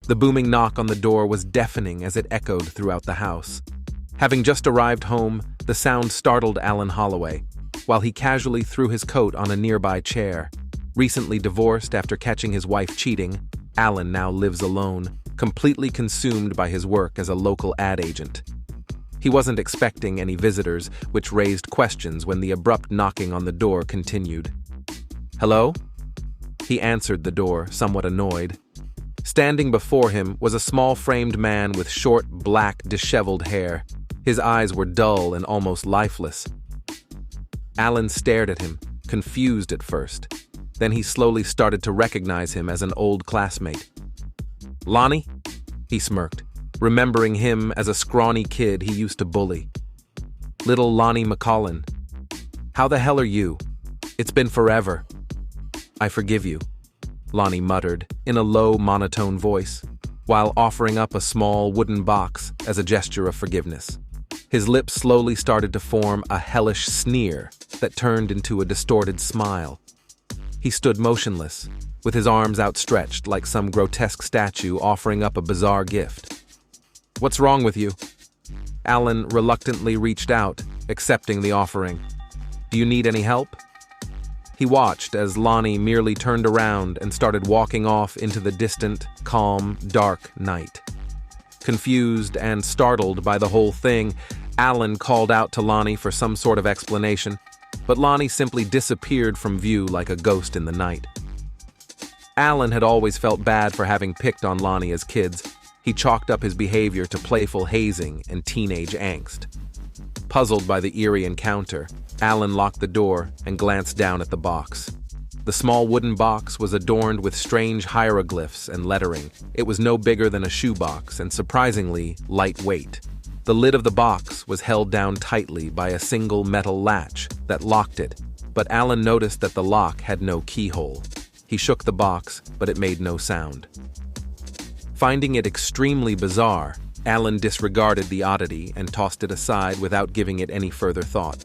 The booming knock on the door was deafening as it echoed throughout the house. Having just arrived home, the sound startled Alan Holloway, while he casually threw his coat on a nearby chair. Recently divorced after catching his wife cheating, Alan now lives alone, completely consumed by his work as a local ad agent. He wasn't expecting any visitors, which raised questions when the abrupt knocking on the door continued. "Hello?" He answered the door, somewhat annoyed. Standing before him was a small-framed man with short, black, disheveled hair. His eyes were dull and almost lifeless. Alan stared at him, confused at first. Then he slowly started to recognize him as an old classmate. "Lonnie?" He smirked, remembering him as a scrawny kid he used to bully. "Little Lonnie McCollin. How the hell are you? It's been forever." "I forgive you," Lonnie muttered in a low, monotone voice, while offering up a small wooden box as a gesture of forgiveness. His lips slowly started to form a hellish sneer that turned into a distorted smile. He stood motionless, with his arms outstretched like some grotesque statue offering up a bizarre gift. "What's wrong with you?" Alan reluctantly reached out, accepting the offering. "Do you need any help?" He watched as Lonnie merely turned around and started walking off into the distant, calm, dark night. Confused and startled by the whole thing, Alan called out to Lonnie for some sort of explanation, but Lonnie simply disappeared from view like a ghost in the night. Alan had always felt bad for having picked on Lonnie as kids. He chalked up his behavior to playful hazing and teenage angst. Puzzled by the eerie encounter, Alan locked the door and glanced down at the box. The small wooden box was adorned with strange hieroglyphs and lettering. It was no bigger than a shoebox and surprisingly lightweight. The lid of the box was held down tightly by a single metal latch that locked it, but Alan noticed that the lock had no keyhole. He shook the box, but it made no sound. Finding it extremely bizarre, Alan disregarded the oddity and tossed it aside without giving it any further thought.